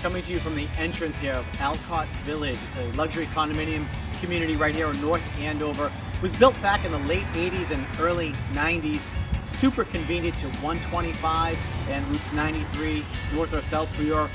coming to you from the entrance here of Alcott Village. It's a luxury condominium community right here in North Andover. It was built back in the late 80s and early 90s. Super convenient to 125 and routes 93 north or south for your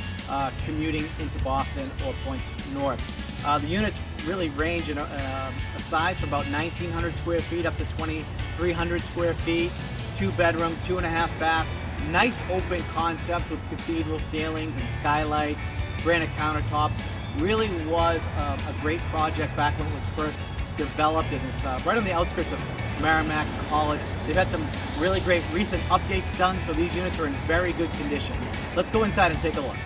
commuting into Boston or points north. The units really range in a size from about 1,900 square feet up to 2,300 square feet. 2-bedroom, 2.5 bath. Nice open concept with cathedral ceilings and skylights, granite countertops. Really was a great project back when it was first developed, and it's right on the outskirts of Merrimack College. They've had some really great recent updates done, so these units are in very good condition. Let's go inside and take a look.